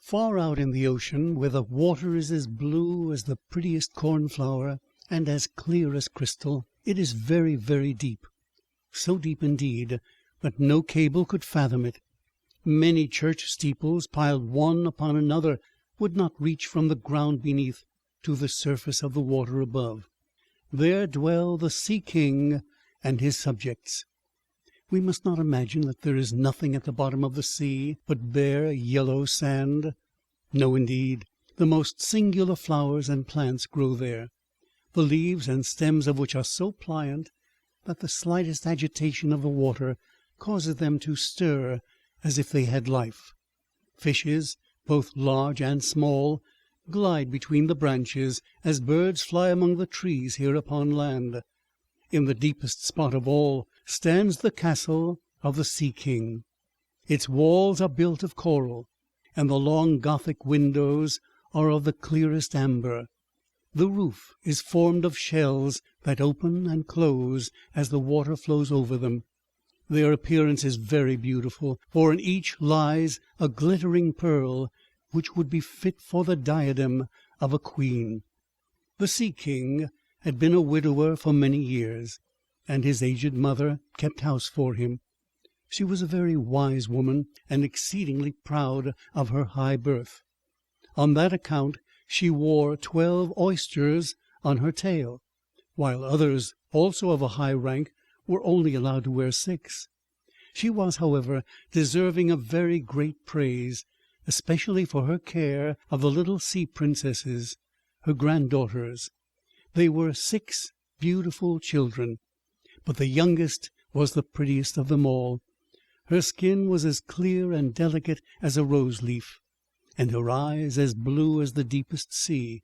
Far out in the ocean, where the water is as blue as the prettiest cornflower and as clear as crystal, it is very, very deep. So deep indeed that no cable could fathom it. Many church steeples, piled one upon another, would not reach from the ground beneath to the surface of the water above. There dwell the Sea King and his subjects. We must not imagine that there is nothing at the bottom of the sea but bare yellow sand. No, indeed, the most singular flowers and plants grow there, the leaves and stems of which are so pliant that the slightest agitation of the water causes them to stir as if they had life. Fishes, both large and small, glide between the branches as birds fly among the trees here upon land. In the deepest spot of all stands the castle of the Sea King. Its walls are built of coral, and the long Gothic windows are of the clearest amber. The roof is formed of shells that open and close as the water flows over them. Their appearance is very beautiful, for in each lies a glittering pearl, which would be fit for the diadem of a queen. The Sea King had been a widower for many years, and his aged mother kept house for him. She was a very wise woman, and exceedingly proud of her high birth. On that account she wore 12 oysters on her tail, while others, also of a high rank, were only allowed to wear 6. She was, however, deserving of very great praise, especially for her care of the little sea princesses, her granddaughters. They were 6 beautiful children, but the youngest was the prettiest of them all. Her skin was as clear and delicate as a rose-leaf, and her eyes as blue as the deepest sea.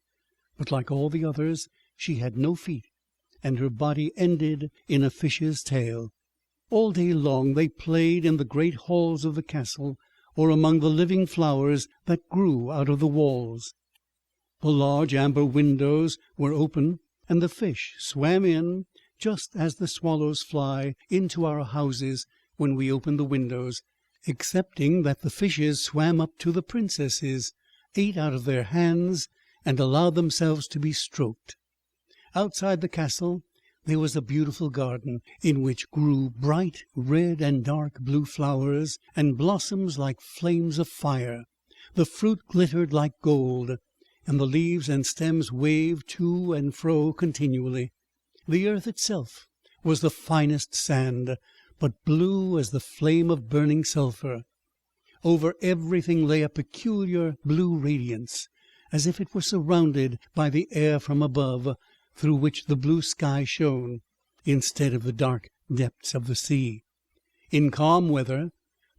But like all the others, she had no feet, and her body ended in a fish's tail. All day long they played in the great halls of the castle, or among the living flowers that grew out of the walls. The large amber windows were open, and the fish swam in, just as the swallows fly into our houses when we open the windows, excepting that the fishes swam up to the princesses, ate out of their hands, and allowed themselves to be stroked. Outside the castle there was a beautiful garden, in which grew bright red and dark blue flowers, and blossoms like flames of fire. The fruit glittered like gold, and the leaves and stems waved to and fro continually. The earth itself was the finest sand, but blue as the flame of burning sulphur. Over everything lay a peculiar blue radiance, as if it were surrounded by the air from above, through which the blue sky shone, instead of the dark depths of the sea. In calm weather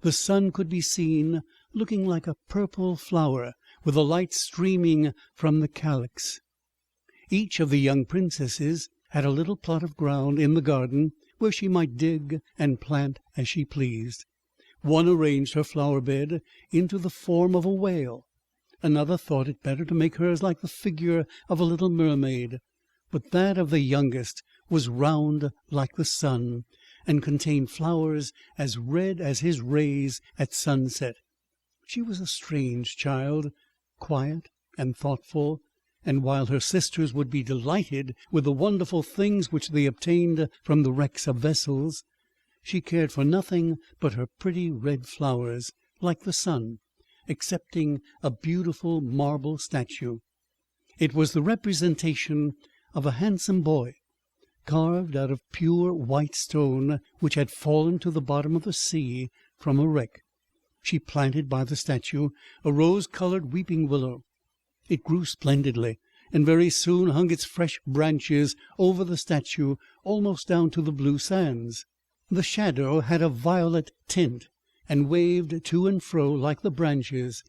the sun could be seen looking like a purple flower, with the light streaming from the calyx. Each of the young princesses had a little plot of ground in the garden where she might dig and plant as she pleased. One arranged her flower bed into the form of a whale. Another thought it better to make hers like the figure of a little mermaid. But that of the youngest was round like the sun, and contained flowers as red as his rays at sunset. She was a strange child, quiet and thoughtful, and while her sisters would be delighted with the wonderful things which they obtained from the wrecks of vessels, she cared for nothing but her pretty red flowers, like the sun, excepting a beautiful marble statue. It was the representation of a handsome boy, carved out of pure white stone, which had fallen to the bottom of the sea from a wreck. She planted by the statue a rose-coloured weeping willow. It grew splendidly, and very soon hung its fresh branches over the statue almost down to the blue sands. The shadow had a violet tint, and waved to and fro like the branches.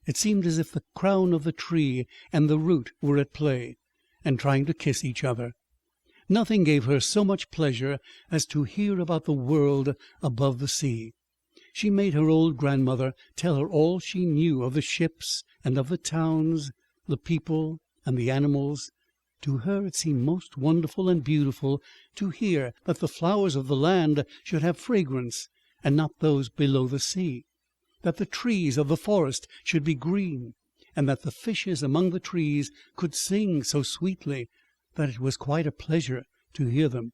It seemed as if the crown of the tree and the root were at play, and trying to kiss each other. Nothing gave her so much pleasure as to hear about the world above the sea. She made her old grandmother tell her all she knew of the ships and of the towns, the people and the animals. To her it seemed most wonderful and beautiful to hear that the flowers of the land should have fragrance, and not those below the sea, that the trees of the forest should be green, and that the fishes among the trees could sing so sweetly that it was quite a pleasure to hear them.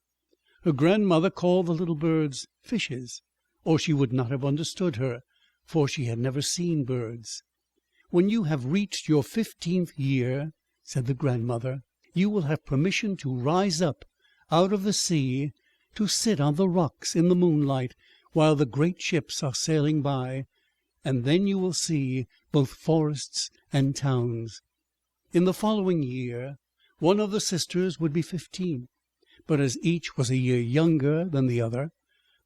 Her grandmother called the little birds fishes, or she would not have understood her, for she had never seen birds. "When you have reached your 15th year," said the grandmother, "you will have permission to rise up out of the sea, to sit on the rocks in the moonlight while the great ships are sailing by, and then you will see both forests and towns." In the following year one of the sisters would be 15, but as each was a year younger than the other,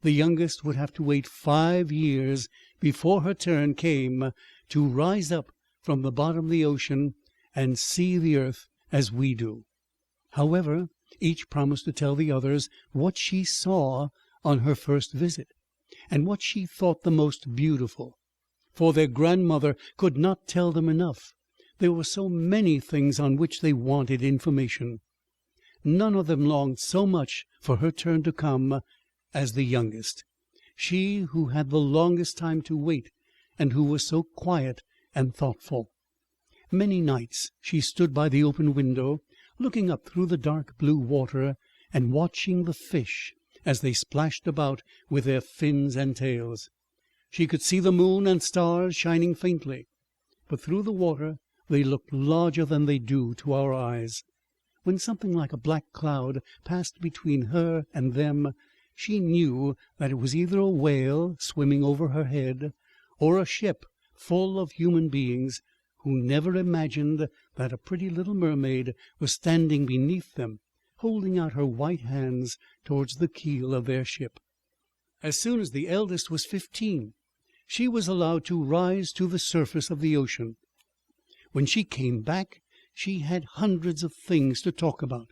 the youngest would have to wait 5 years before her turn came to rise up from the bottom of the ocean and see the earth as we do. However, each promised to tell the others what she saw on her first visit, and what she thought the most beautiful, for their grandmother could not tell them enough. There were so many things on which they wanted information. None of them longed so much for her turn to come as the youngest, she who had the longest time to wait, and who was so quiet and thoughtful. Many nights she stood by the open window, looking up through the dark blue water, and watching the fish as they splashed about with their fins and tails. She could see the moon and stars shining faintly, but through the water they looked larger than they do to our eyes. When something like a black cloud passed between her and them, she knew that it was either a whale swimming over her head, or a ship full of human beings who never imagined that a pretty little mermaid was standing beneath them, holding out her white hands towards the keel of their ship. As soon as the eldest was 15, she was allowed to rise to the surface of the ocean. When she came back, she had hundreds of things to talk about,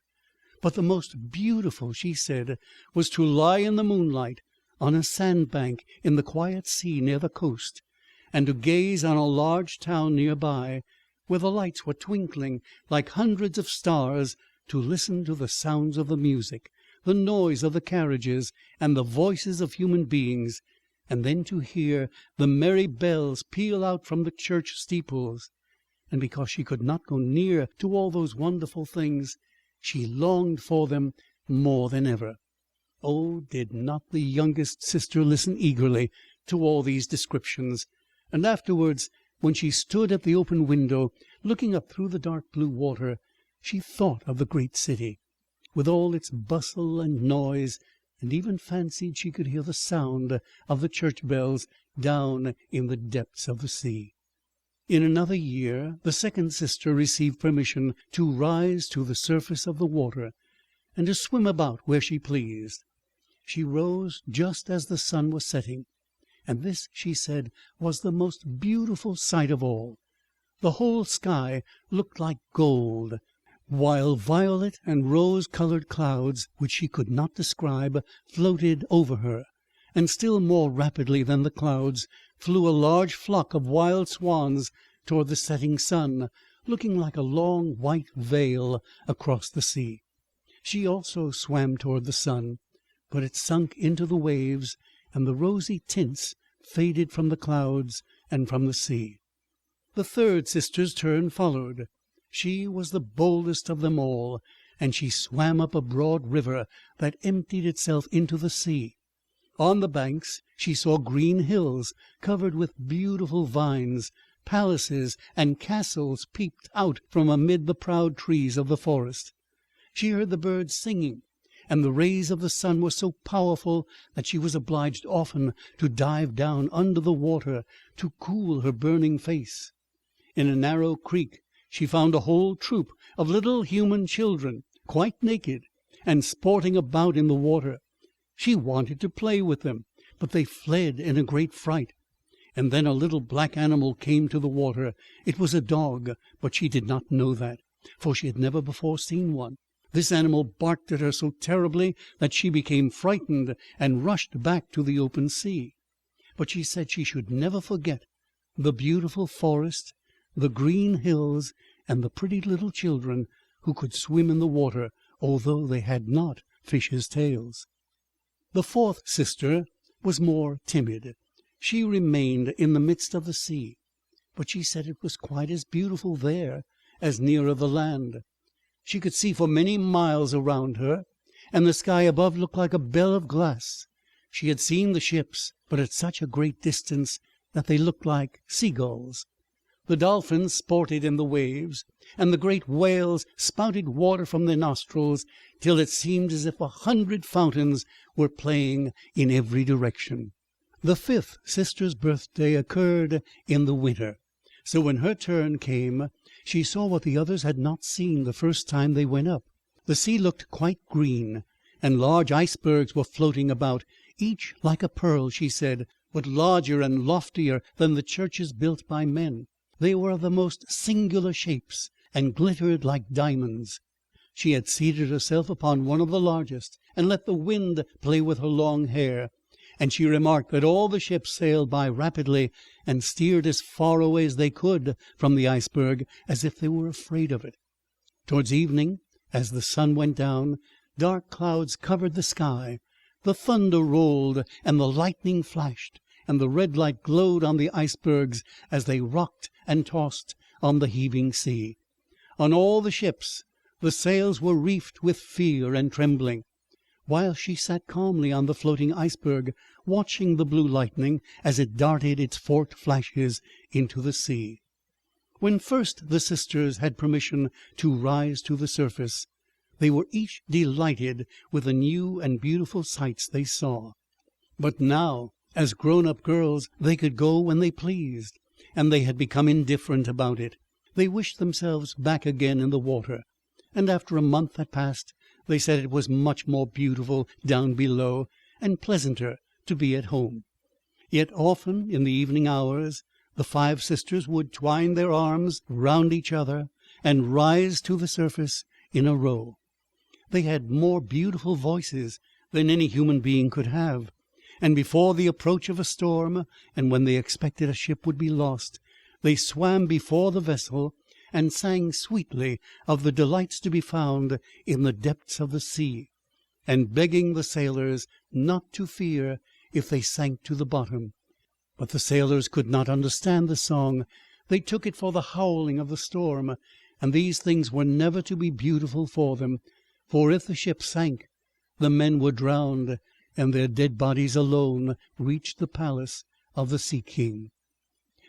but the most beautiful, she said, was to lie in the moonlight on a sandbank in the quiet sea near the coast, and to gaze on a large town near by, where the lights were twinkling like hundreds of stars, to listen to the sounds of the music, the noise of the carriages, and the voices of human beings, and then to hear the merry bells peal out from the church steeples. And because she could not go near to all those wonderful things, she longed for them more than ever. Oh, did not the youngest sister listen eagerly to all these descriptions! And afterwards, when she stood at the open window, looking up through the dark blue water, she thought of the great city, with all its bustle and noise, and even fancied she could hear the sound of the church bells down in the depths of the sea. In another year the second sister received permission to rise to the surface of the water, and to swim about where she pleased. She rose just as the sun was setting, and this, she said, was the most beautiful sight of all. The whole sky looked like gold, while violet and rose-coloured clouds, which she could not describe, floated over her, and still more rapidly than the clouds flew a large flock of wild swans toward the setting sun, looking like a long white veil across the sea. She also swam toward the sun, but it sunk into the waves, and the rosy tints faded from the clouds and from the sea. The third sister's turn followed. She was the boldest of them all, and she swam up a broad river that emptied itself into the sea. On the banks she saw green hills covered with beautiful vines. Palaces and castles peeped out from amid the proud trees of the forest. She heard the birds singing, and the rays of the sun were so powerful that she was obliged often to dive down under the water to cool her burning face. In a narrow creek she found a whole troop of little human children, quite naked, and sporting about in the water. She wanted to play with them, but they fled in a great fright. And then a little black animal came to the water. It was a dog, but she did not know that, for she had never before seen one. This animal barked at her so terribly that she became frightened and rushed back to the open sea. But she said she should never forget the beautiful forest, the green hills, and the pretty little children who could swim in the water, although they had not fishes' tails. The fourth sister was more timid. She remained in the midst of the sea, but she said it was quite as beautiful there as nearer the land. She could see for many miles around her, and the sky above looked like a bell of glass. She had seen the ships, but at such a great distance that they looked like seagulls. The dolphins sported in the waves, and the great whales spouted water from their nostrils till it seemed as if 100 fountains were playing in every direction. The 5th sister's birthday occurred in the winter, so when her turn came she saw what the others had not seen the first time they went up. The sea looked quite green, and large icebergs were floating about, each like a pearl, she said, but larger and loftier than the churches built by men. They were of the most singular shapes, and glittered like diamonds. She had seated herself upon one of the largest, and let the wind play with her long hair, and she remarked that all the ships sailed by rapidly, and steered as far away as they could from the iceberg, as if they were afraid of it. Towards evening, as the sun went down, dark clouds covered the sky, the thunder rolled, and the lightning flashed, and the red light glowed on the icebergs as they rocked and tossed on the heaving sea. On all the ships the sails were reefed with fear and trembling, while she sat calmly on the floating iceberg, watching the blue lightning as it darted its forked flashes into the sea. When first the sisters had permission to rise to the surface, they were each delighted with the new and beautiful sights they saw. But now, as grown-up girls, they could go when they pleased, and they had become indifferent about it. They wished themselves back again in the water, and after a month had passed, they said it was much more beautiful down below, and pleasanter to be at home. Yet often in the evening hours the 5 sisters would twine their arms round each other and rise to the surface in a row. They had more beautiful voices than any human being could have, and before the approach of a storm, and when they expected a ship would be lost, they swam before the vessel and sang sweetly of the delights to be found in the depths of the sea, and begging the sailors not to fear if they sank to the bottom. But the sailors could not understand the song. They took it for the howling of the storm, and these things were never to be beautiful for them, for if the ship sank, the men were drowned, and their dead bodies alone reached the palace of the Sea King.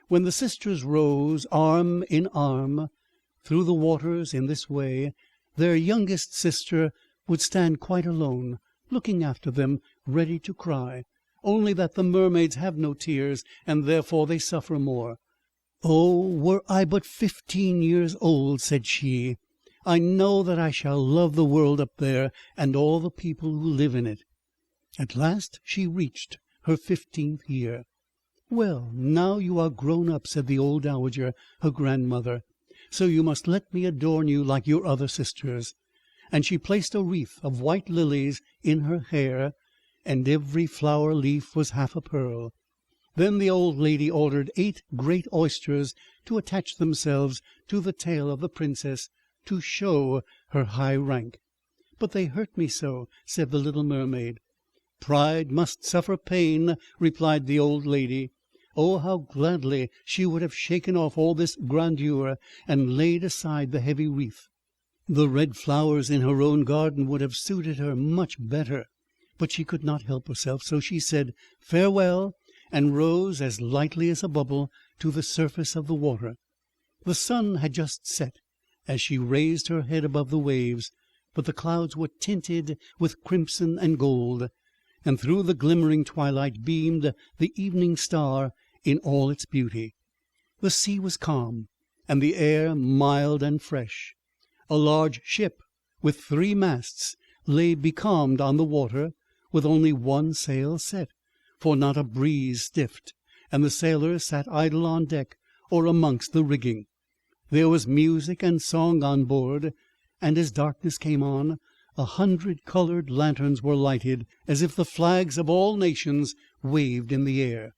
When the sisters rose arm in arm through the waters in this way, their youngest sister would stand quite alone, looking after them, ready to cry, only that the mermaids have no tears, and therefore they suffer more. "Oh, were I but 15 years old," said she, "I know that I shall love the world up there, and all the people who live in it." At last she reached her 15th year. "Well, now you are grown up," said the old dowager, her grandmother, "so you must let me adorn you like your other sisters." And she placed a wreath of white lilies in her hair, and every flower leaf was half a pearl. Then the old lady ordered 8 great oysters to attach themselves to the tail of the princess, to show her high rank. "But they hurt me so," said the little mermaid. "Pride must suffer pain," replied the old lady. Oh, how gladly she would have shaken off all this grandeur and laid aside the heavy wreath. The red flowers in her own garden would have suited her much better, but she could not help herself, so she said farewell, and rose as lightly as a bubble to the surface of the water. The sun had just set as she raised her head above the waves, but the clouds were tinted with crimson and gold, and through the glimmering twilight beamed the evening star in all its beauty. The sea was calm, and the air mild and fresh. A large ship with 3 masts lay becalmed on the water, with only one sail set, for not a breeze stiffed, and the sailors sat idle on deck or amongst the rigging. There was music and song on board, and as darkness came on, 100 colored lanterns were lighted, as if the flags of all nations waved in the air.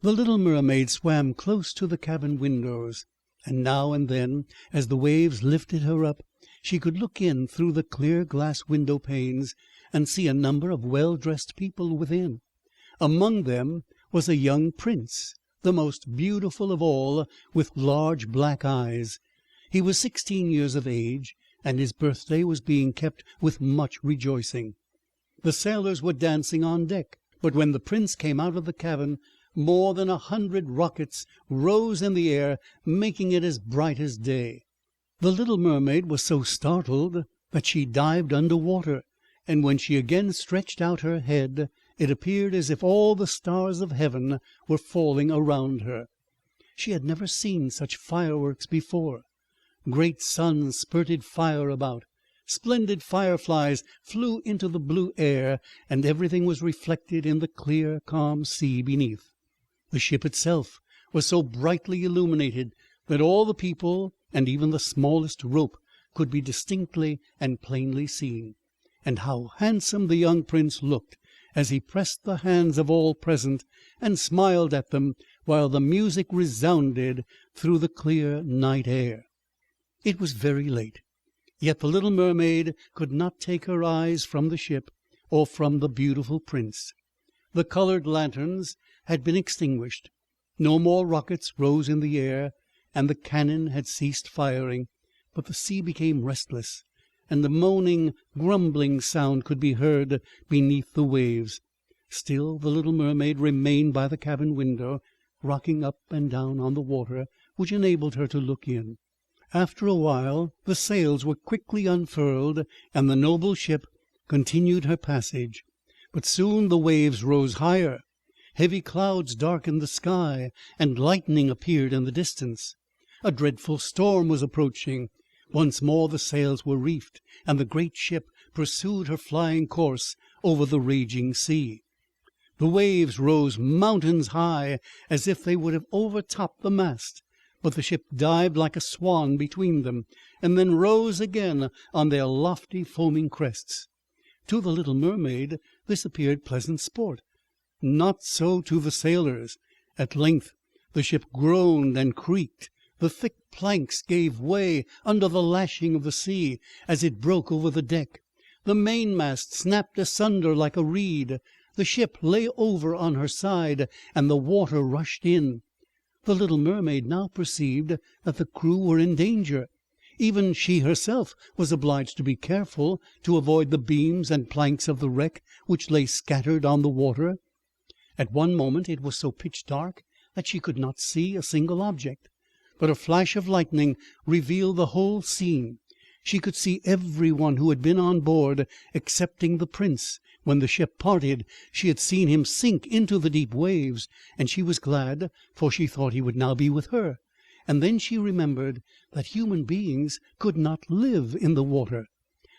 The little mermaid swam close to the cabin windows, and now and then, as the waves lifted her up, she could look in through the clear glass window panes and see a number of well-dressed people within. Among them was a young prince, the most beautiful of all, with large black eyes. He was 16 years of age, and his birthday was being kept with much rejoicing. The sailors were dancing on deck, but when the prince came out of the cabin, more than 100 rockets rose in the air, making it as bright as day. The little mermaid was so startled that she dived under water, and when she again stretched out her head, it appeared as if all the stars of heaven were falling around her. She had never seen such fireworks before. Great suns spurted fire about. Splendid fireflies flew into the blue air, and everything was reflected in the clear, calm sea beneath. The ship itself was so brightly illuminated that all the people, and even the smallest rope, could be distinctly and plainly seen. And how handsome the young prince looked as he pressed the hands of all present and smiled at them, while the music resounded through the clear night air. It was very late, yet the little mermaid could not take her eyes from the ship or from the beautiful prince. The colored lanterns had been extinguished. No more rockets rose in the air, and the cannon had ceased firing, but the sea became restless, and a moaning, grumbling sound could be heard beneath the waves. Still the little mermaid remained by the cabin window, rocking up and down on the water, which enabled her to look in. After a while the sails were quickly unfurled, and the noble ship continued her passage. But soon the waves rose higher. Heavy clouds darkened the sky, and lightning appeared in the distance. A dreadful storm was approaching. Once more the sails were reefed, and the great ship pursued her flying course over the raging sea. The waves rose mountains high, as if they would have overtopped the mast, but the ship dived like a swan between them, and then rose again on their lofty foaming crests. To the little mermaid this appeared pleasant sport. Not so to the sailors. At length the ship groaned and creaked. The thick planks gave way under the lashing of the sea as it broke over the deck. The mainmast snapped asunder like a reed. The ship lay over on her side, and the water rushed in. The little mermaid now perceived that the crew were in danger. Even she herself was obliged to be careful to avoid the beams and planks of the wreck which lay scattered on the water. At one moment it was so pitch dark that she could not see a single object, but a flash of lightning revealed the whole scene. She could see every one who had been on board, excepting the prince. When the ship parted, she had seen him sink into the deep waves, and she was glad, for she thought he would now be with her. And then she remembered that human beings could not live in the water,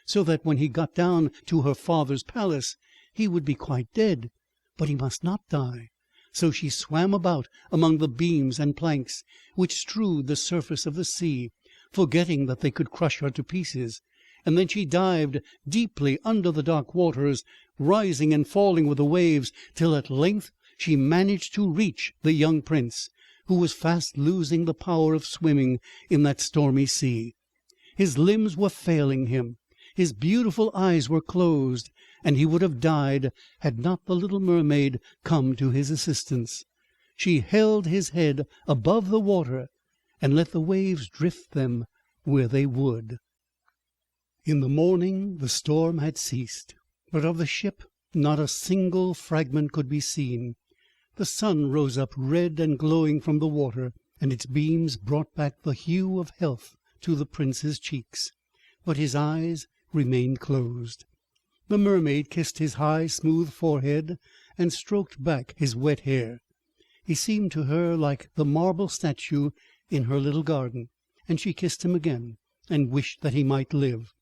so that when he got down to her father's palace he would be quite dead. But he must not die. So she swam about among the beams and planks which strewed the surface of the sea, forgetting that they could crush her to pieces. And then she dived deeply under the dark waters, rising and falling with the waves, till at length she managed to reach the young prince, who was fast losing the power of swimming in that stormy sea. His limbs were failing him, his beautiful eyes were closed, and he would have died had not the little mermaid come to his assistance. She held his head above the water, and let the waves drift them where they would. In the morning the storm had ceased, but of the ship not a single fragment could be seen. The sun rose up red and glowing from the water, and its beams brought back the hue of health to the prince's cheeks, but his eyes remained closed. The mermaid kissed his high, smooth forehead and stroked back his wet hair. He seemed to her like the marble statue in her little garden, and she kissed him again and wished that he might live.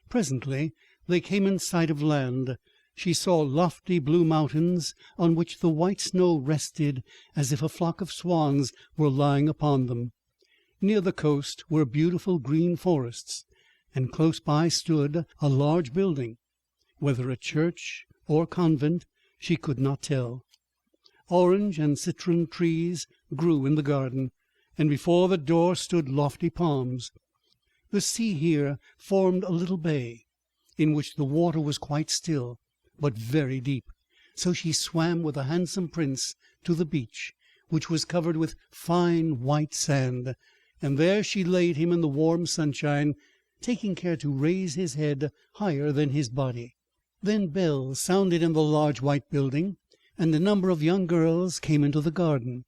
Presently they came in sight of land. She saw lofty blue mountains on which the white snow rested as if a flock of swans were lying upon them. Near the coast were beautiful green forests, and close by stood a large building. Whether a church or convent she could not tell. Orange and citron trees grew in the garden, and before the door stood lofty palms. The sea here formed a little bay, in which the water was quite still, but very deep, So she swam with the handsome prince to the beach, which was covered with fine white sand, and there she laid him in the warm sunshine, taking care to raise his head higher than his body. Then bells sounded in the large white building, and a number of young girls came into the garden.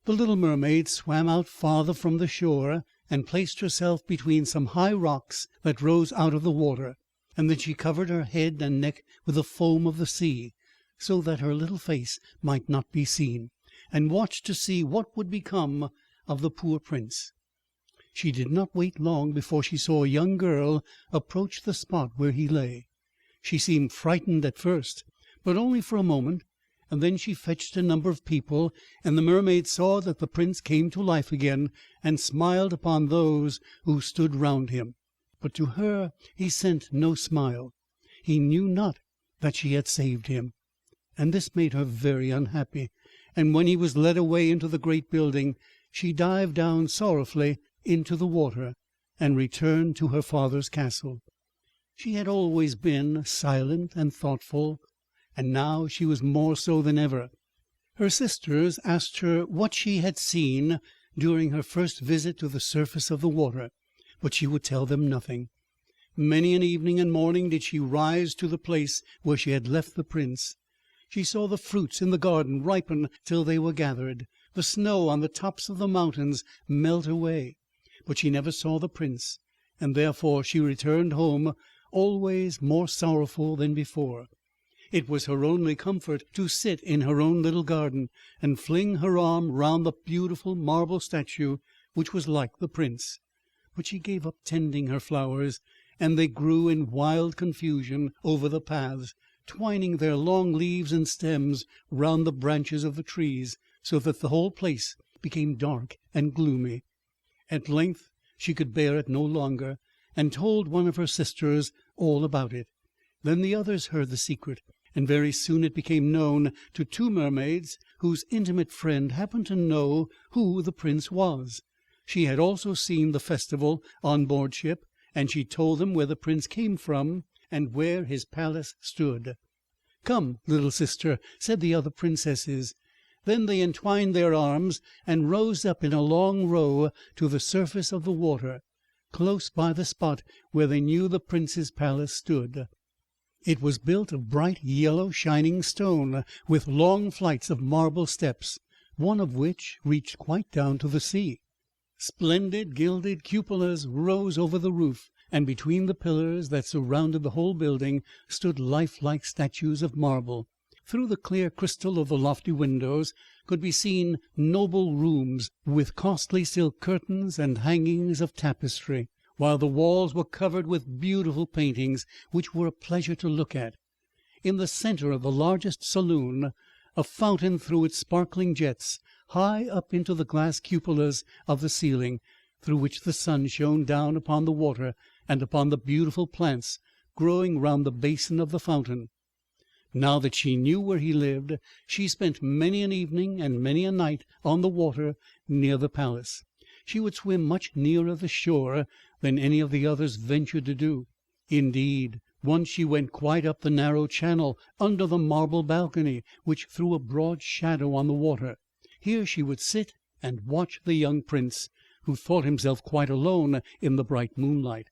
The little mermaid swam out farther from the shore, and placed herself between some high rocks that rose out of the water, and then she covered her head and neck with the foam of the sea, so that her little face might not be seen, and watched to see what would become of the poor prince. She did not wait long before she saw a young girl approach the spot where he lay. She seemed frightened at first, but only for a moment, and then she fetched a number of people, and the mermaid saw that the prince came to life again, and smiled upon those who stood round him. But to her he sent no smile. He knew not that she had saved him, and this made her very unhappy, and when he was led away into the great building, she dived down sorrowfully into the water, and returned to her father's castle. She had always been silent and thoughtful, and now she was more so than ever. Her sisters asked her what she had seen during her first visit to the surface of the water, but she would tell them nothing. Many an evening and morning did she rise to the place where she had left the prince. She saw the fruits in the garden ripen till they were gathered, the snow on the tops of the mountains melt away, but she never saw the prince, and therefore she returned home always more sorrowful than before. It was her only comfort to sit in her own little garden, and fling her arm round the beautiful marble statue which was like the prince. But she gave up tending her flowers, and they grew in wild confusion over the paths, twining their long leaves and stems round the branches of the trees, so that the whole place became dark and gloomy. At length she could bear it no longer, and told one of her sisters all about it. Then the others heard the secret, and very soon it became known to two mermaids, whose intimate friend happened to know who the prince was. She had also seen the festival on board ship, and she told them where the prince came from, and where his palace stood. "Come, little sister," said the other princesses. Then they entwined their arms, and rose up in a long row to the surface of the water, close by the spot where they knew the prince's palace stood. It was built of bright yellow shining stone, with long flights of marble steps, one of which reached quite down to the sea. Splendid gilded cupolas rose over the roof, and between the pillars that surrounded the whole building stood lifelike statues of marble. Through the clear crystal of the lofty windows could be seen noble rooms, with costly silk curtains and hangings of tapestry, while the walls were covered with beautiful paintings, which were a pleasure to look at. In the centre of the largest saloon, a fountain threw its sparkling jets high up into the glass cupolas of the ceiling, through which the sun shone down upon the water and upon the beautiful plants growing round the basin of the fountain. Now that she knew where he lived, she spent many an evening and many a night on the water near the palace. She would swim much nearer the shore than any of the others ventured to do. Indeed, once she went quite up the narrow channel under the marble balcony, which threw a broad shadow on the water. Here she would sit and watch the young prince, who thought himself quite alone in the bright moonlight.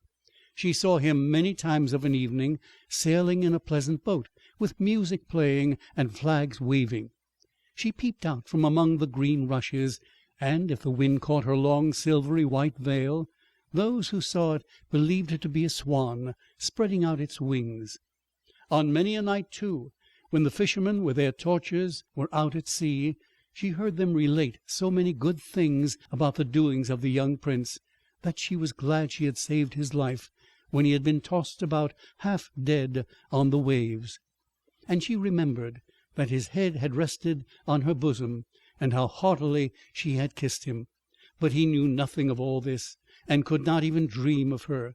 She saw him many times of an evening, sailing in a pleasant boat, with music playing and flags waving. She peeped out from among the green rushes, and if the wind caught her long silvery white veil, those who saw it believed it to be a swan spreading out its wings. On many a night, too, when the fishermen with their torches were out at sea, she heard them relate so many good things about the doings of the young prince, that she was glad she had saved his life when he had been tossed about half dead on the waves. And she remembered that his head had rested on her bosom, and how heartily she had kissed him. But he knew nothing of all this, and could not even dream of her.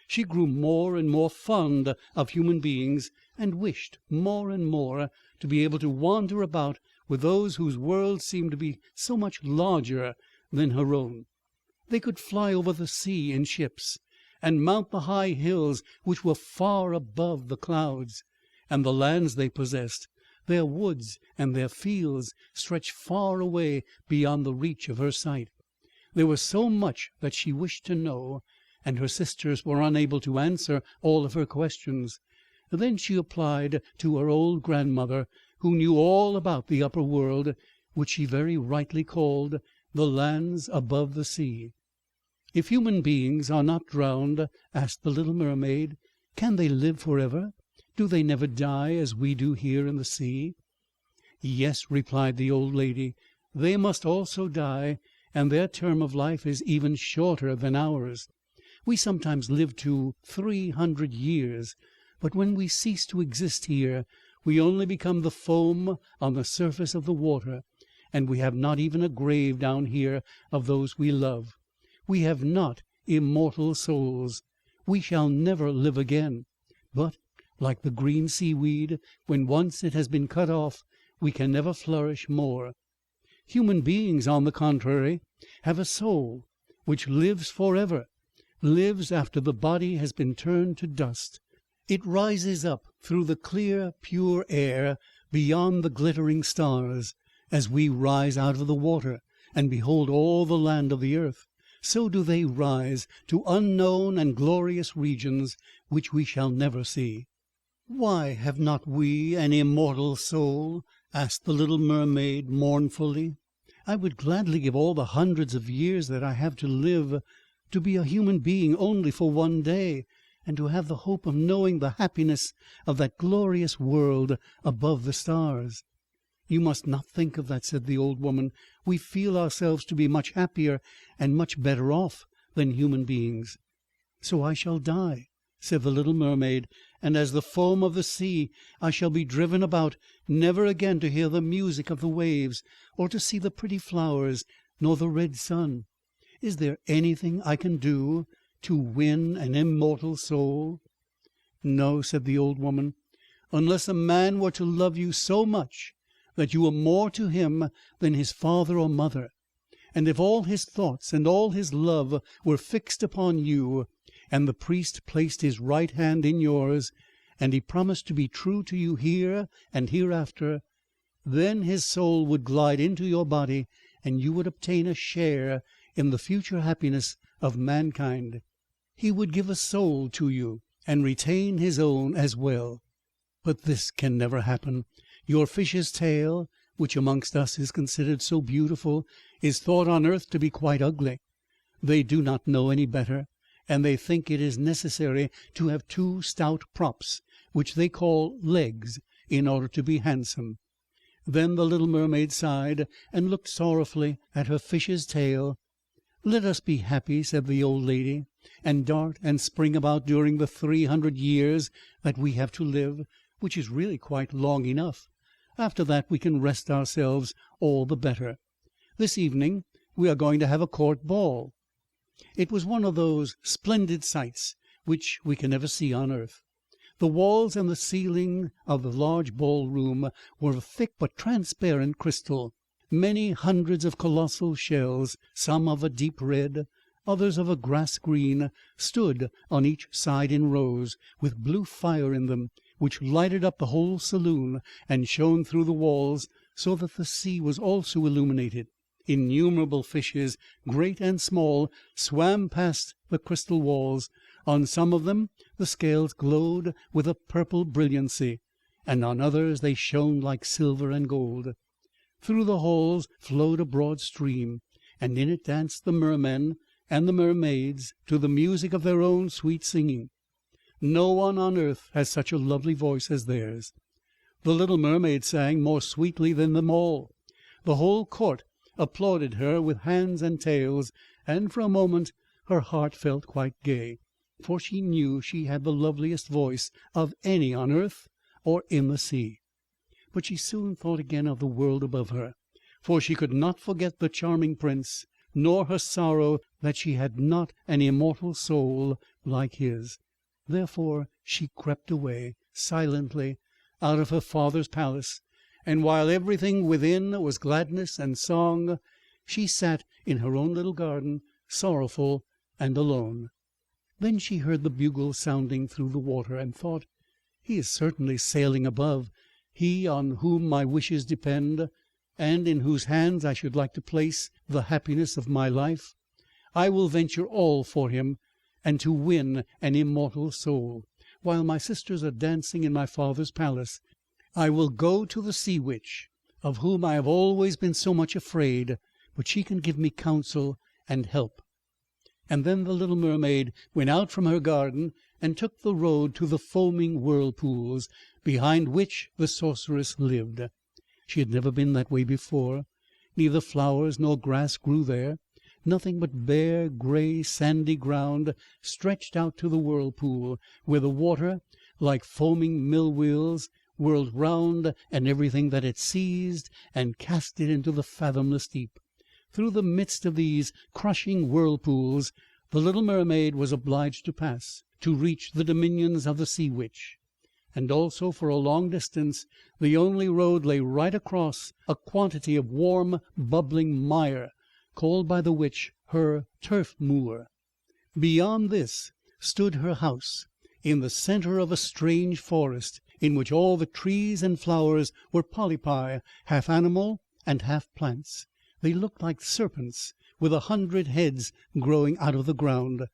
She grew more and more fond of human beings, and wished more and more to be able to wander about with those whose worlds seemed to be so much larger than her own. They could fly over the sea in ships, and mount the high hills which were far above the clouds, and the lands they possessed, Their woods and their fields stretched far away beyond the reach of her sight. There was so much that she wished to know, and her sisters were unable to answer all of her questions. Then she applied to her old grandmother, who knew all about the upper world, which she very rightly called the lands above the sea. "If human beings are not drowned," asked the little mermaid, "can they live forever? Do they never die as we do here in the sea?" "Yes," replied the old lady, "they must also die, and their term of life is even shorter than ours. We sometimes live to 300 years, but when we cease to exist here, we only become the foam on the surface of the water, and we have not even a grave down here of those we love. We have not immortal souls. We shall never live again. But, like the green seaweed, when once it has been cut off, we can never flourish more. Human beings, on the contrary, have a soul which lives forever, lives after the body has been turned to dust. It rises up through the clear, pure air beyond the glittering stars. As we rise out of the water and behold all the land of the earth, so do they rise to unknown and glorious regions which we shall never see." "Why have not we an immortal soul?" asked the little mermaid mournfully. "I would gladly give all the hundreds of years that I have to live, to be a human being only for one day, and to have the hope of knowing the happiness of that glorious world above the stars." "You must not think of that," said the old woman. "We feel ourselves to be much happier and much better off than human beings." "So I shall die," said the little mermaid, "and as the foam of the sea I shall be driven about, never again to hear the music of the waves, or to see the pretty flowers, nor the red sun. Is there anything I can do to win an immortal soul?" "No," said the old woman, "unless a man were to love you so much that you were more to him than his father or mother, and if all his thoughts and all his love were fixed upon you, and the priest placed his right hand in yours, and he promised to be true to you here and hereafter, then his soul would glide into your body, and you would obtain a share in the future happiness of mankind. He would give a soul to you, and retain his own as well. But this can never happen. Your fish's tail, which amongst us is considered so beautiful, is thought on earth to be quite ugly. They do not know any better, and they think it is necessary to have two stout props, which they call legs, in order to be handsome." Then the little mermaid sighed, and looked sorrowfully at her fish's tail. "Let us be happy," said the old lady, "and dart and spring about during the 300 years that we have to live, which is really quite long enough. After that we can rest ourselves all the better. This evening we are going to have a court ball." It was one of those splendid sights which we can never see on earth. The walls and the ceiling of the large ballroom were of thick but transparent crystal. Many hundreds of colossal shells, some of a deep red, others of a grass green, stood on each side in rows, with blue fire in them, which lighted up the whole saloon and shone through the walls, so that the sea was also illuminated. Innumerable fishes, great and small, swam past the crystal walls. On some of them the scales glowed with a purple brilliancy, and on others they shone like silver and gold. Through the halls flowed a broad stream, and in it danced the mermen and the mermaids to the music of their own sweet singing. No one on earth has such a lovely voice as theirs. The little mermaid sang more sweetly than them all. The whole court applauded her with hands and tails, and for a moment her heart felt quite gay, for she knew she had the loveliest voice of any on earth or in the sea. But she soon thought again of the world above her, for she could not forget the charming prince, nor her sorrow that she had not an immortal soul like his. Therefore she crept away silently out of her father's palace, and while everything within was gladness and song, she sat in her own little garden, sorrowful and alone. Then she heard the bugles sounding through the water, and thought, "He is certainly sailing above, he on whom my wishes depend, and in whose hands I should like to place the happiness of my life, I will venture all for him, and to win an immortal soul. While my sisters are dancing in my father's palace, I will go to the sea witch, of whom I have always been so much afraid, but she can give me counsel and help." And then the little mermaid went out from her garden and took the road to the foaming whirlpools, behind which the sorceress lived. She had never been that way before. Neither flowers nor grass grew there. Nothing but bare, grey, sandy ground stretched out to the whirlpool, where the water, like foaming mill-wheels, whirled round and everything that it seized and cast it into the fathomless deep. Through the midst of these crushing whirlpools the little mermaid was obliged to pass, to reach the dominions of the sea witch. And also for a long distance the only road lay right across a quantity of warm bubbling mire, called by the witch her turf moor. Beyond this stood her house, in the centre of a strange forest, in which all the trees and flowers were polypi, half animal and half plants. They looked like serpents with 100 heads growing out of the ground.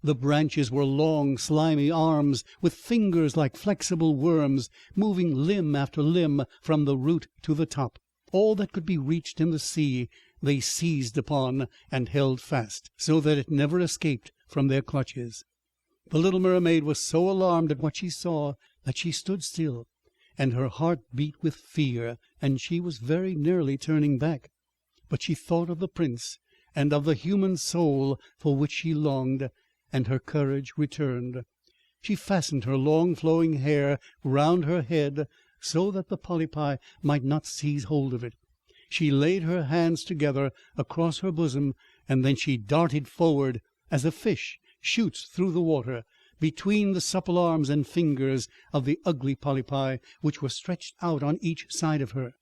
The branches were long, slimy arms, with fingers like flexible worms, moving limb after limb from the root to the top. All that could be reached in the sea they seized upon and held fast, so that it never escaped from their clutches. The little mermaid was so alarmed at what she saw that she stood still, and her heart beat with fear, and she was very nearly turning back. But she thought of the prince and of the human soul for which she longed, and her courage returned. She fastened her long flowing hair round her head, so that the polypi might not seize hold of it. She laid her hands together across her bosom, and then she darted forward, as a fish shoots through the water, between the supple arms and fingers of the ugly polypi, which were stretched out on each side of her.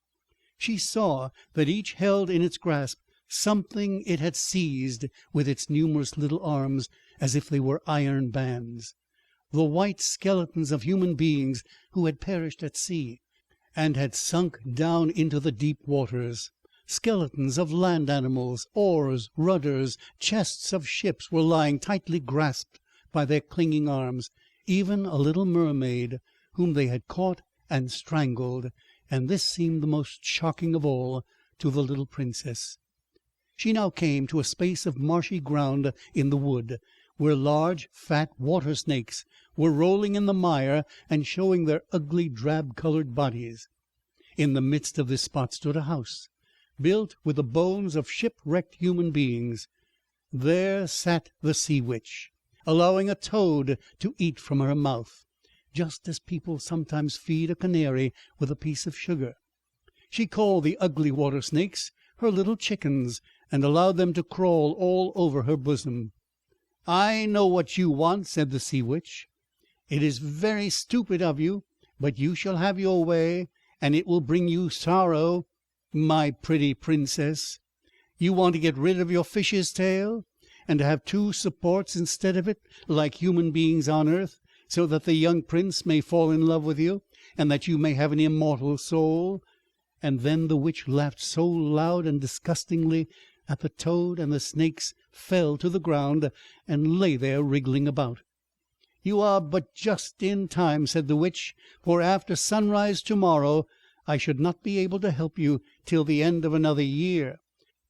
She saw that each held in its grasp something it had seized with its numerous little arms, as if they were iron bands. The white skeletons of human beings who had perished at sea, and had sunk down into the deep waters. Skeletons of land animals, oars, rudders, chests of ships were lying tightly grasped by their clinging arms. Even a little mermaid, whom they had caught and strangled, and this seemed the most shocking of all to the little princess. She now came to a space of marshy ground in the wood, where large fat water snakes were rolling in the mire and showing their ugly drab-coloured bodies. In the midst of this spot stood a house, built with the bones of shipwrecked human beings. There sat the sea witch, allowing a toad to eat from her mouth, just as people sometimes feed a canary with a piece of sugar. She called the ugly water snakes her little chickens, and allowed them to crawl all over her bosom. "I know what you want," said the sea witch. "It is very stupid of you, but you shall have your way, and it will bring you sorrow, my pretty princess. You want to get rid of your fish's tail, and to have 2 supports instead of it, like human beings on earth, so that the young prince may fall in love with you, and that you may have an immortal soul." And then the witch laughed so loud and disgustingly that the toad and the snakes fell to the ground and lay there wriggling about. "You are but just in time," said the witch, "for after sunrise tomorrow I should not be able to help you till the end of another year.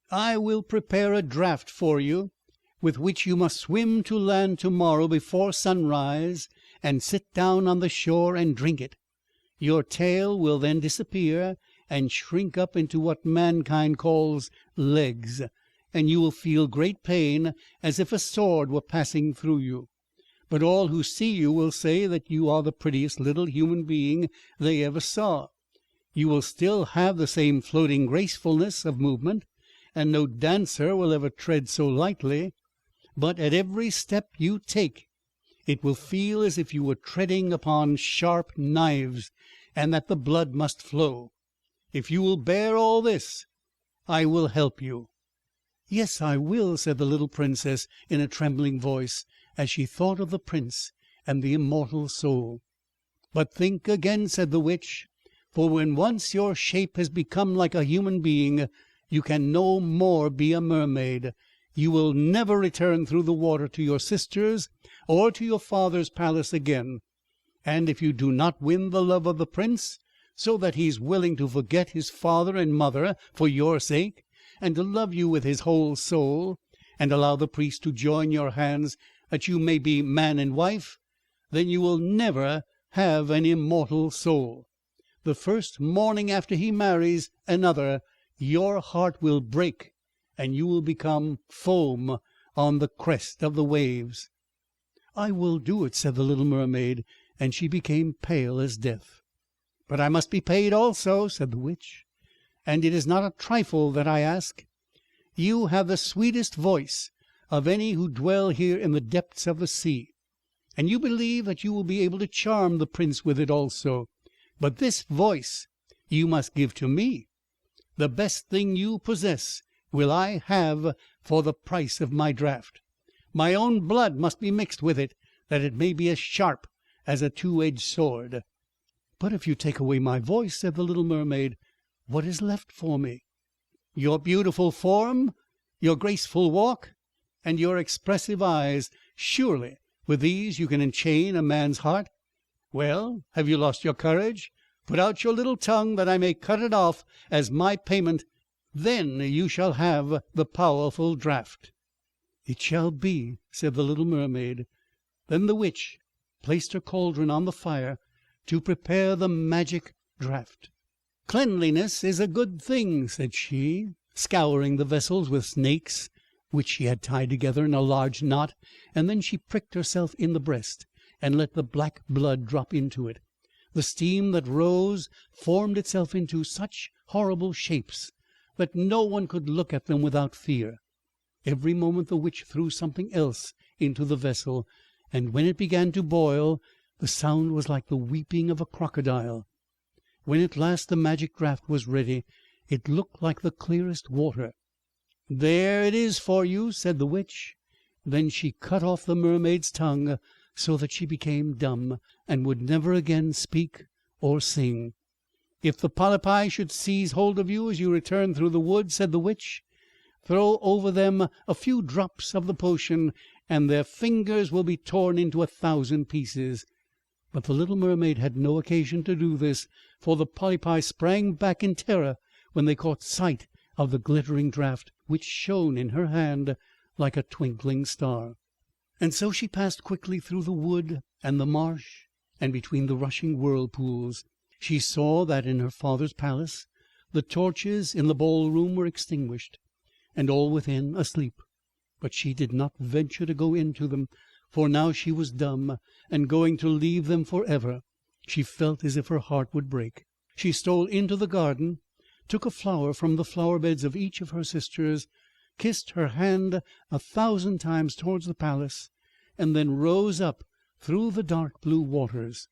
I will prepare a draught for you, with which you must swim to land tomorrow before sunrise, and sit down on the shore and drink it. Your tail will then disappear and shrink up into what mankind calls legs, and you will feel great pain, as if a sword were passing through you. But all who see you will say that you are the prettiest little human being they ever saw. You will still have the same floating gracefulness of movement, and no dancer will ever tread so lightly. But at every step you take, it will feel as if you were treading upon sharp knives, and that the blood must flow. If you will bear all this, I will help you." "Yes, I will," said the little princess in a trembling voice, as she thought of the prince and the immortal soul. "But think again," said the witch, For when once your shape has become like a human being, you can no more be a mermaid. You will never return through the water to your sisters or to your father's palace again. And if you do not win the love of the prince, so that he is willing to forget his father and mother for your sake, and to love you with his whole soul, and allow the priest to join your hands that you may be man and wife, then you will never have an immortal soul. The first morning after he marries another, your heart will break, and you will become foam on the crest of the waves." "I will do it," said the little mermaid, and she became pale as death. "But I must be paid also," said the witch, "and it is not a trifle that I ask. You have the sweetest voice of any who dwell here in the depths of the sea, and you believe that you will be able to charm the prince with it also. But this voice you must give to me. The best thing you possess will I have for the price of my draught. My own blood must be mixed with it, that it may be as sharp as a two-edged sword." "But if you take away my voice," said the little mermaid, "what is left for me?" "Your beautiful form, your graceful walk, and your expressive eyes. Surely with these you can enchain a man's heart. Well, have you lost your courage? Put out your little tongue, that I may cut it off as my payment. Then you shall have the powerful draught." "It shall be," said the little mermaid. Then the witch placed her cauldron on the fire to prepare the magic draught. "Cleanliness is a good thing," said she, scouring the vessels with snakes, which she had tied together in a large knot, and then she pricked herself in the breast, and let the black blood drop into it. The steam that rose formed itself into such horrible shapes that no one could look at them without fear. Every moment the witch threw something else into the vessel, and when it began to boil, the sound was like the weeping of a crocodile. When at last the magic draught was ready, it looked like the clearest water. "There it is for you," said the witch. Then she cut off the mermaid's tongue, so that she became dumb, and would never again speak or sing. "If the polypi should seize hold of you as you return through the wood," said the witch, "throw over them a few drops of the potion, and their fingers will be torn into 1,000 pieces." But the little mermaid had no occasion to do this, for the polypi sprang back in terror when they caught sight of the glittering draught, which shone in her hand like a twinkling star. And so she passed quickly through the wood and the marsh, and between the rushing whirlpools. She saw that in her father's palace the torches in the ballroom were extinguished, and all within asleep. But she did not venture to go into them, for now she was dumb, and going to leave them for ever. She felt as if her heart would break. She stole into the garden, took a flower from the flower beds of each of her sisters, kissed her hand 1,000 times towards the palace, and then rose up through the dark blue waters.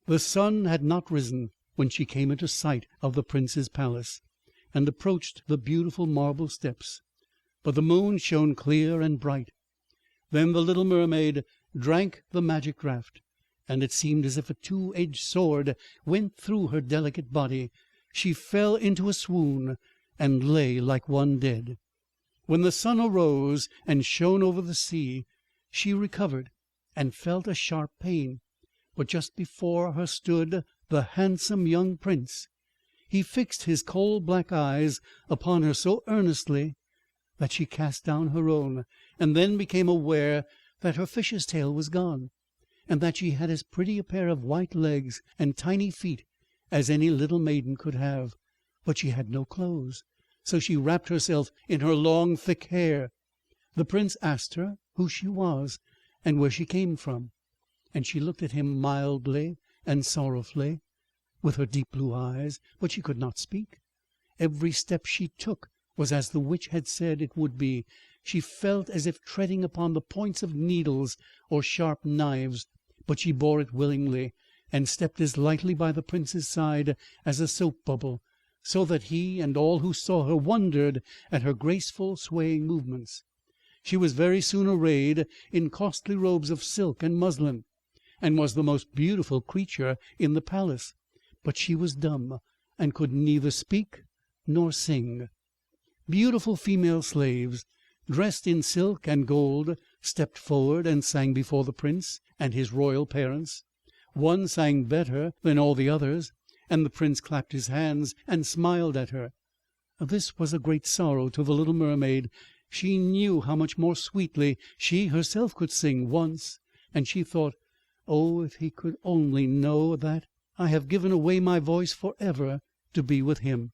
The sun had not risen when she came into sight of the prince's palace, and approached the beautiful marble steps, but the moon shone clear and bright. Then the little mermaid drank the magic draught, and it seemed as if a two-edged sword went through her delicate body. She fell into a swoon, and lay like one dead. When the sun arose and shone over the sea, she recovered, and felt a sharp pain. But just before her stood the handsome young prince. He fixed his coal-black eyes upon her so earnestly that she cast down her own, and then became aware that her fish's tail was gone, and that she had as pretty a pair of white legs and tiny feet as any little maiden could have. But she had no clothes, so she wrapped herself in her long thick hair. The prince asked her who she was, and where she came from, and she looked at him mildly and sorrowfully with her deep blue eyes, but she could not speak. Every step she took was as the witch had said it would be. She felt as if treading upon the points of needles or sharp knives, but she bore it willingly, and stepped as lightly by the prince's side as a soap bubble, so that he and all who saw her wondered at her graceful swaying movements. She was very soon arrayed in costly robes of silk and muslin, and was the most beautiful creature in the palace. but she was dumb, and could neither speak nor sing. Beautiful female slaves, dressed in silk and gold, stepped forward and sang before the prince and his royal parents. One sang better than all the others, and the prince clapped his hands and smiled at her. This was a great sorrow to the little mermaid. She knew how much more sweetly she herself could sing once, and she thought, "Oh, if he could only know that I have given away my voice forever to be with him."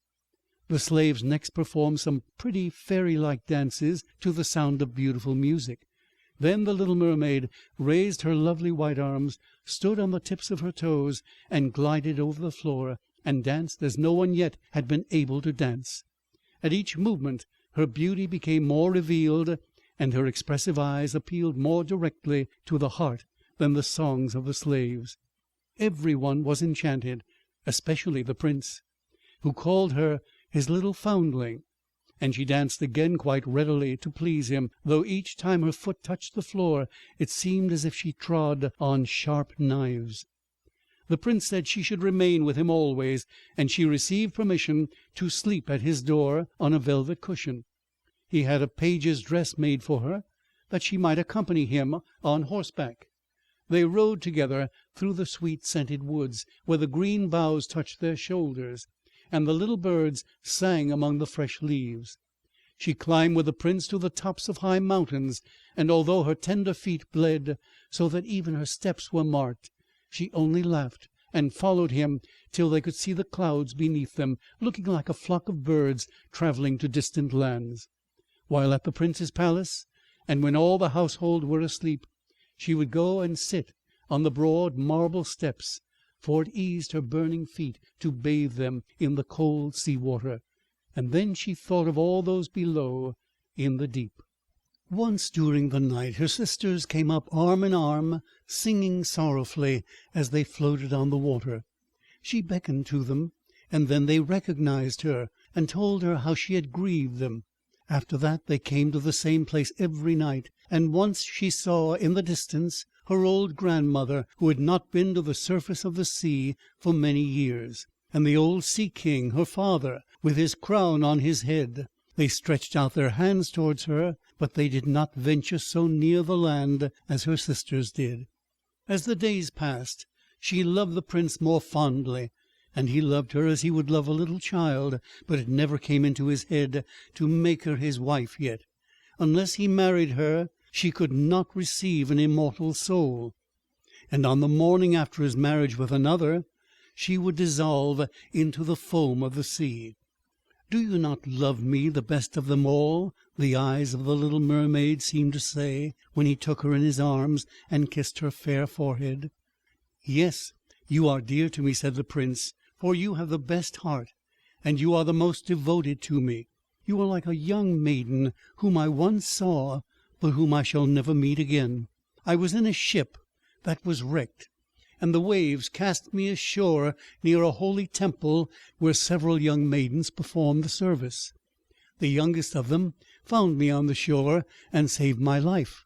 The slaves next performed some pretty fairy-like dances to the sound of beautiful music. Then the little mermaid raised her lovely white arms, stood on the tips of her toes, and glided over the floor, and danced as no one yet had been able to dance. At each movement her beauty became more revealed, and her expressive eyes appealed more directly to the heart than the songs of the slaves. Every one was enchanted, especially the prince, who called her his little foundling, and she danced again quite readily to please him, though each time her foot touched the floor it seemed as if she trod on sharp knives. The prince said she should remain with him always, and she received permission to sleep at his door on a velvet cushion. He had a page's dress made for her, that she might accompany him on horseback. They rode together through the sweet-scented woods, where the green boughs touched their shoulders, and the little birds sang among the fresh leaves. She climbed with the prince to the tops of high mountains, and although her tender feet bled so that even her steps were marked, she only laughed and followed him till they could see the clouds beneath them, looking like a flock of birds travelling to distant lands. While at the prince's palace, and when all the household were asleep, she would go and sit on the broad marble steps, for it eased her burning feet to bathe them in the cold sea water, and then she thought of all those below in the deep. Once during the night her sisters came up arm in arm, singing sorrowfully as they floated on the water. She beckoned to them, and then they recognized her, and told her how she had grieved them. After that they came to the same place every night, and once she saw in the distance her old grandmother, who had not been to the surface of the sea for many years, and the old sea king, her father, with his crown on his head. They stretched out their hands towards her, but they did not venture so near the land as her sisters did. As the days passed, she loved the prince more fondly, and he loved her as he would love a little child, but it never came into his head to make her his wife yet. Unless he married her, she could not receive an immortal soul, and on the morning after his marriage with another, she would dissolve into the foam of the sea. "Do you not love me the best of them all?" the eyes of the little mermaid seemed to say, when he took her in his arms and kissed her fair forehead. "Yes, you are dear to me," said the prince, "for you have the best heart, and you are the most devoted to me. You are like a young maiden whom I once saw, but whom I shall never meet again. I was in a ship that was wrecked, and the waves cast me ashore near a holy temple where several young maidens performed the service. The youngest of them found me on the shore and saved my life.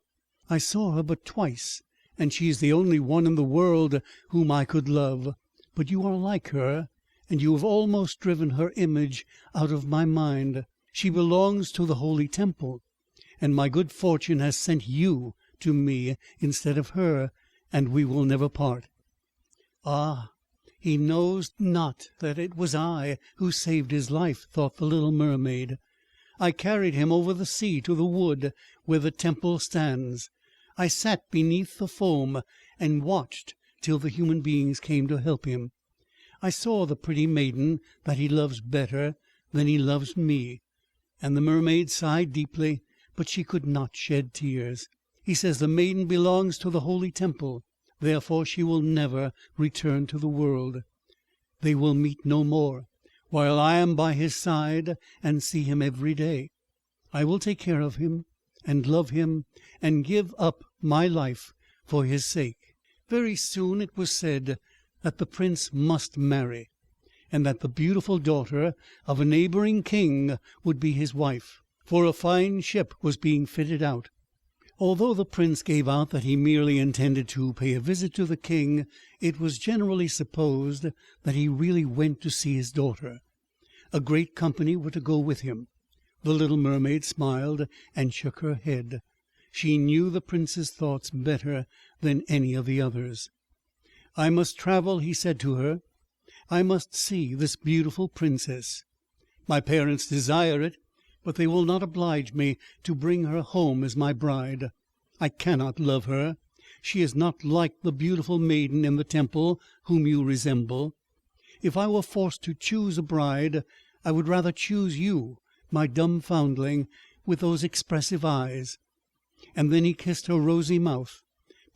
I saw her but twice, and she is the only one in the world whom I could love. But you are like her, and you have almost driven her image out of my mind. She belongs to the holy temple, and my good fortune has sent you to me instead of her, and we will never part." "Ah, he knows not that it was I who saved his life," thought the little mermaid. "I carried him over the sea to the wood where the temple stands. I sat beneath the foam and watched till the human beings came to help him. I saw the pretty maiden that he loves better than he loves me." And the mermaid sighed deeply, but she could not shed tears. "He says the maiden belongs to the holy temple. Therefore she will never return to the world. They will meet no more, while I am by his side and see him every day. I will take care of him and love him and give up my life for his sake." Very soon it was said that the prince must marry, and that the beautiful daughter of a neighbouring king would be his wife, for a fine ship was being fitted out. Although the prince gave out that he merely intended to pay a visit to the king, it was generally supposed that he really went to see his daughter. A great company were to go with him. The little mermaid smiled and shook her head. She knew the prince's thoughts better than any of the others. "I must travel," he said to her. "I must see this beautiful princess. My parents desire it, but they will not oblige me to bring her home as my bride. I cannot love her. She is not like the beautiful maiden in the temple whom you resemble. If I were forced to choose a bride, I would rather choose you, my dumb foundling, with those expressive eyes." And then he kissed her rosy mouth,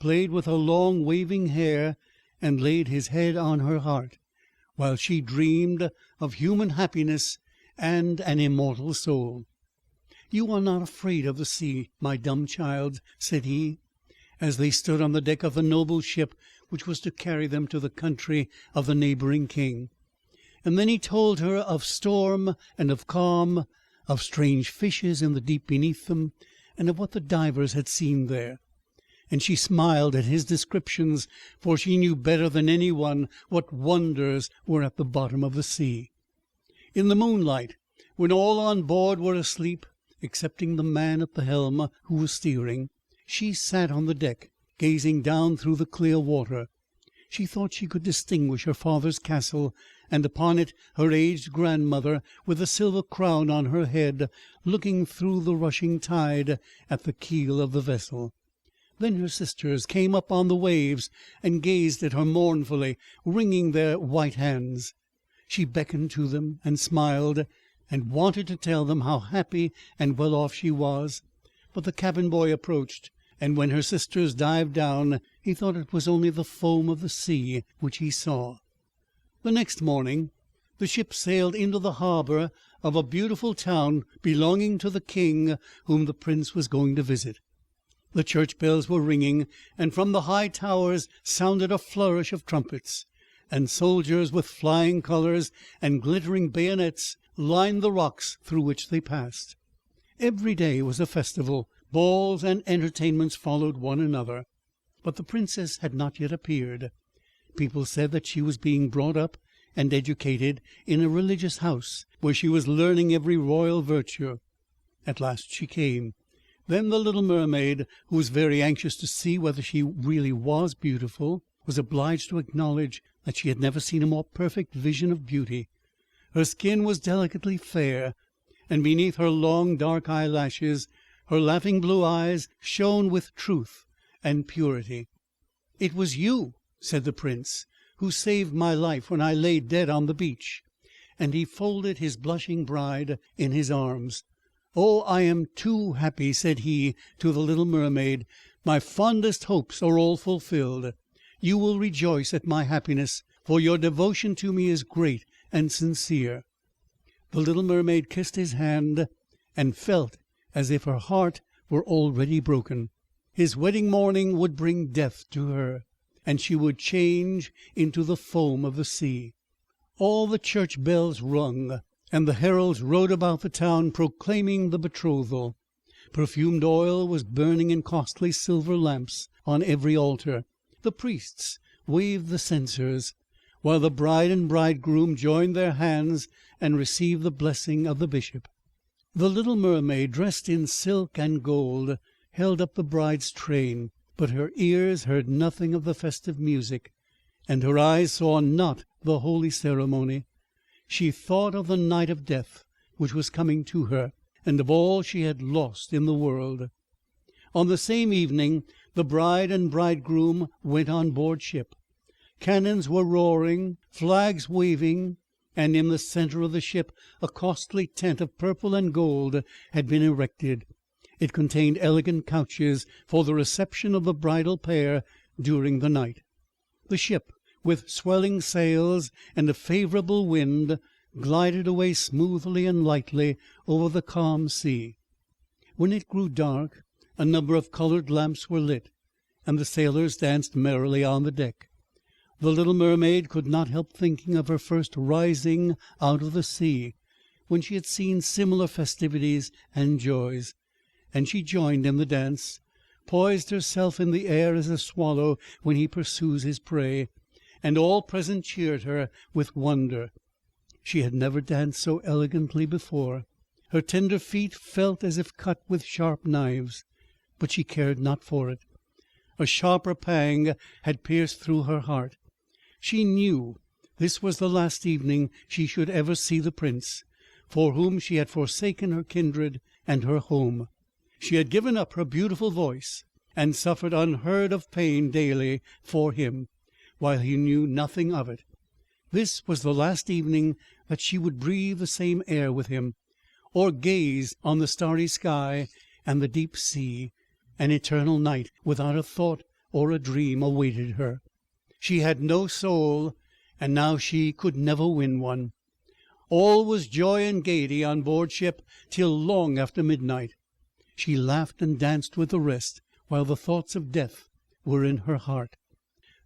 played with her long waving hair, and laid his head on her heart, while she dreamed of human happiness and an immortal soul. "You are not afraid of the sea, my dumb child," said he, as they stood on the deck of the noble ship which was to carry them to the country of the neighboring king. And then he told her of storm and of calm, of strange fishes in the deep beneath them, and of what the divers had seen there. And she smiled at his descriptions, for she knew better than any one what wonders were at the bottom of the sea. In the moonlight, when all on board were asleep, excepting the man at the helm who was steering, she sat on the deck, gazing down through the clear water. She thought she could distinguish her father's castle, and upon it her aged grandmother, with a silver crown on her head, looking through the rushing tide at the keel of the vessel. Then her sisters came up on the waves and gazed at her mournfully, wringing their white hands. She beckoned to them and smiled, and wanted to tell them how happy and well off she was, but the cabin boy approached, and when her sisters dived down, he thought it was only the foam of the sea which he saw. The next morning the ship sailed into the harbour of a beautiful town belonging to the king whom the prince was going to visit. The church bells were ringing, and from the high towers sounded a flourish of trumpets, and soldiers with flying colours and glittering bayonets lined the rocks through which they passed. Every day was a festival. Balls and entertainments followed one another. But the princess had not yet appeared. People said that she was being brought up and educated in a religious house, where she was learning every royal virtue. At last she came. Then the little mermaid, who was very anxious to see whether she really was beautiful, was obliged to acknowledge that she had never seen a more perfect vision of beauty. Her skin was delicately fair, and beneath her long dark eyelashes her laughing blue eyes shone with truth and purity. "It was you," said the prince, "who saved my life when I lay dead on the beach," and he folded his blushing bride in his arms. "Oh, I am too happy," said he to the little mermaid. "My fondest hopes are all fulfilled. You will rejoice at my happiness, for your devotion to me is great and sincere." The little mermaid kissed his hand, and felt as if her heart were already broken. His wedding morning would bring death to her, and she would change into the foam of the sea. All the church bells rung, and the heralds rode about the town proclaiming the betrothal. Perfumed oil was burning in costly silver lamps on every altar. The priests waved the censers, while the bride and bridegroom joined their hands and received the blessing of the bishop. The little mermaid, dressed in silk and gold, held up the bride's train, but her ears heard nothing of the festive music, and her eyes saw not the holy ceremony. She thought of the night of death which was coming to her, and of all she had lost in the world. On the same evening the bride and bridegroom went on board ship. Cannons were roaring, flags waving, and in the centre of the ship a costly tent of purple and gold had been erected. It contained elegant couches for the reception of the bridal pair during the night. The ship, with swelling sails and a favourable wind, glided away smoothly and lightly over the calm sea. When it grew dark, a number of coloured lamps were lit, and the sailors danced merrily on the deck. The little mermaid could not help thinking of her first rising out of the sea, when she had seen similar festivities and joys, and she joined in the dance, poised herself in the air as a swallow when he pursues his prey, and all present cheered her with wonder. She had never danced so elegantly before. Her tender feet felt as if cut with sharp knives, but she cared not for it. A sharper pang had pierced through her heart. She knew this was the last evening she should ever see the prince, for whom she had forsaken her kindred and her home. She had given up her beautiful voice, and suffered unheard of pain daily for him, while he knew nothing of it. This was the last evening that she would breathe the same air with him, or gaze on the starry sky and the deep sea. An eternal night without a thought or a dream awaited her. She had no soul, and now she could never win one. All was joy and gaiety on board ship till long after midnight. She laughed and danced with the rest, while the thoughts of death were in her heart.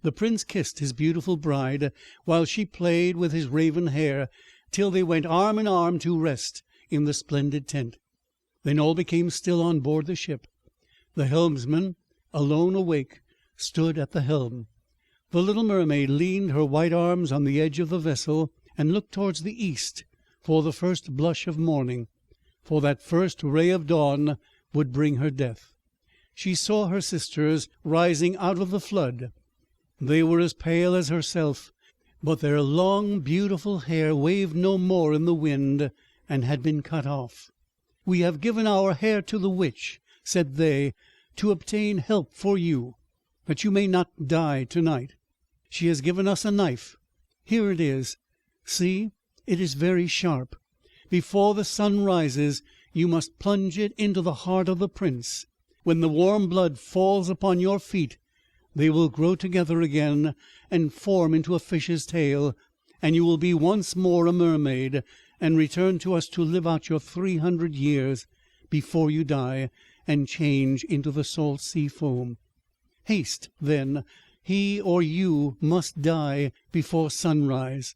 The prince kissed his beautiful bride, while she played with his raven hair, till they went arm in arm to rest in the splendid tent. Then all became still on board the ship. The helmsman, alone awake, stood at the helm. The little mermaid leaned her white arms on the edge of the vessel, and looked towards the east for the first blush of morning, for that first ray of dawn would bring her death. She saw her sisters rising out of the flood. They were as pale as herself, but their long beautiful hair waved no more in the wind, and had been cut off. "We have given our hair to the witch," said they, "to obtain help for you, that you may not die tonight. She has given us a knife. Here it is. See, it is very sharp. Before the sun rises, you must plunge it into the heart of the prince. When the warm blood falls upon your feet, they will grow together again and form into a fish's tail, and you will be once more a mermaid, and return to us to live out your 300 years before you die and change into the salt sea foam. Haste, then. He or you must die before sunrise.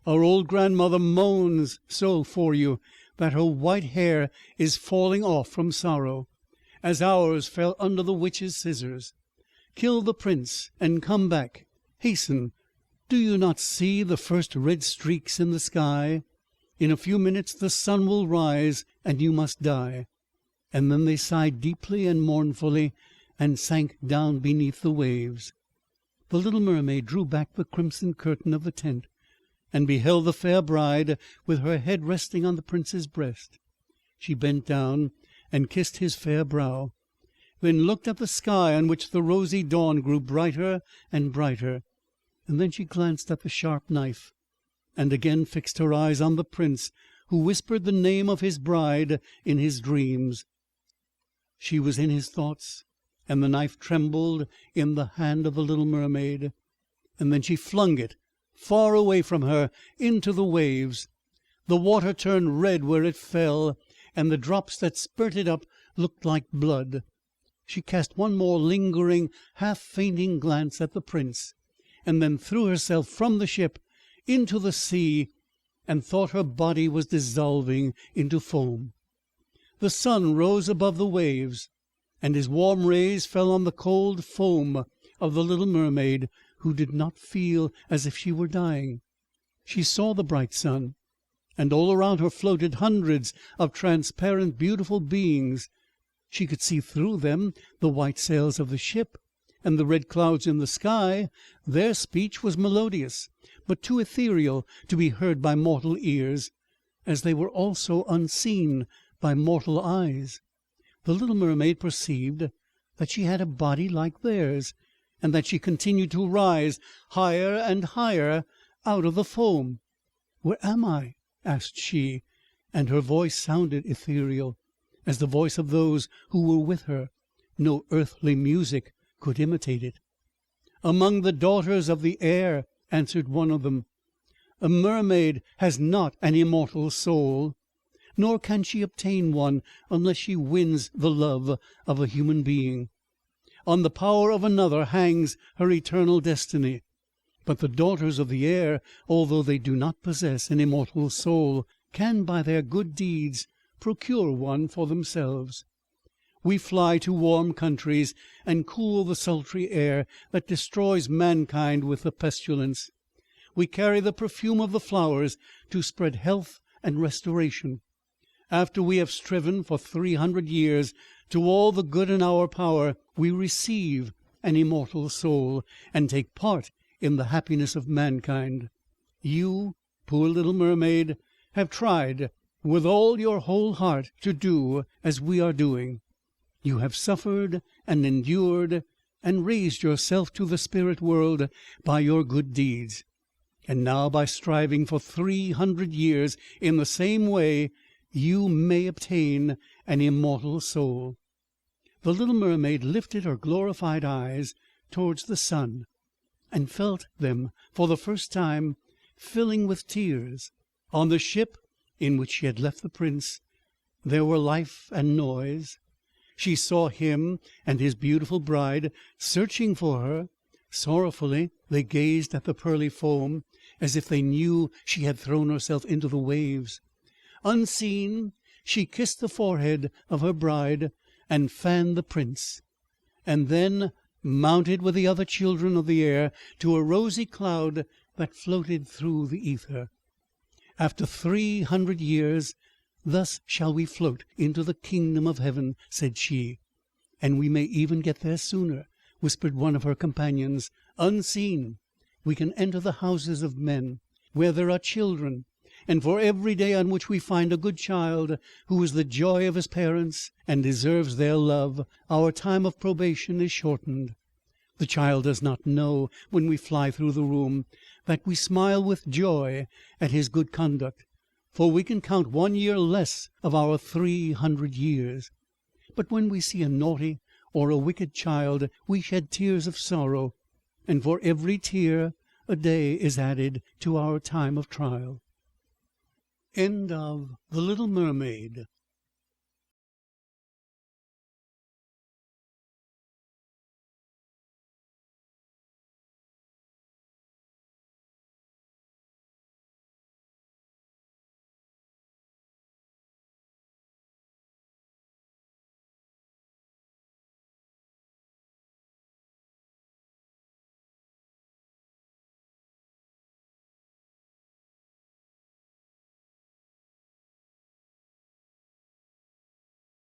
Our old grandmother moans so for you that her white hair is falling off from sorrow, as ours fell under the witch's scissors. Kill the prince and come back. Hasten. Do you not see the first red streaks in the sky? In a few minutes the sun will rise, and you must die." And then they sighed deeply and mournfully, and sank down beneath the waves. The little mermaid drew back the crimson curtain of the tent, and beheld the fair bride with her head resting on the prince's breast. She bent down and kissed his fair brow, then looked at the sky, on which the rosy dawn grew brighter and brighter, and then she glanced at the sharp knife, and again fixed her eyes on the prince, who whispered the name of his bride in his dreams. She was in his thoughts, and the knife trembled in the hand of the little mermaid, and then she flung it far away from her into the waves. The water turned red where it fell, and the drops that spurted up looked like blood. She cast one more lingering, half-fainting glance at the prince, and then threw herself from the ship into the sea, and thought her body was dissolving into foam. The sun rose above the waves, and his warm rays fell on the cold foam of the little mermaid, who did not feel as if she were dying. She saw the bright sun, and all around her floated hundreds of transparent, beautiful beings. She could see through them the white sails of the ship, and the red clouds in the sky. Their speech was melodious, but too ethereal to be heard by mortal ears, as they were also unseen by mortal eyes. The little mermaid perceived that she had a body like theirs, and that she continued to rise higher and higher out of the foam. "Where am I?" asked she, and her voice sounded ethereal, as the voice of those who were with her. No earthly music could imitate it. "Among the daughters of the air," answered one of them. "A mermaid has not an immortal soul, nor can she obtain one unless she wins the love of a human being. On the power of another hangs her eternal destiny. But the daughters of the air, although they do not possess an immortal soul, can by their good deeds procure one for themselves. We fly to warm countries, and cool the sultry air that destroys mankind with the pestilence. We carry the perfume of the flowers to spread health and restoration. After we have striven for 300 years to all the good in our power, we receive an immortal soul, and take part in the happiness of mankind. You, poor little mermaid, have tried with all your whole heart to do as we are doing. You have suffered and endured and raised yourself to the spirit world by your good deeds. And now, by striving for 300 years in the same way, you may obtain an immortal soul." The little mermaid lifted her glorified eyes towards the sun, and felt them for the first time filling with tears. On the ship in which she had left the prince there were life and noise. She saw him and his beautiful bride searching for her. Sorrowfully they gazed at the pearly foam, as if they knew she had thrown herself into the waves. Unseen, she kissed the forehead of her bride and fanned the prince, and then mounted with the other children of the air to a rosy cloud that floated through the ether. "After 300 years, thus shall we float into the kingdom of heaven," said she. "And we may even get there sooner," whispered one of her companions. "Unseen, we can enter the houses of men, where there are children, and for every day on which we find a good child, who is the joy of his parents and deserves their love, our time of probation is shortened. The child does not know, when we fly through the room, that we smile with joy at his good conduct, for we can count 1 year less of our 300 years. But when we see a naughty or a wicked child, we shed tears of sorrow, and for every tear a day is added to our time of trial." End of The Little Mermaid,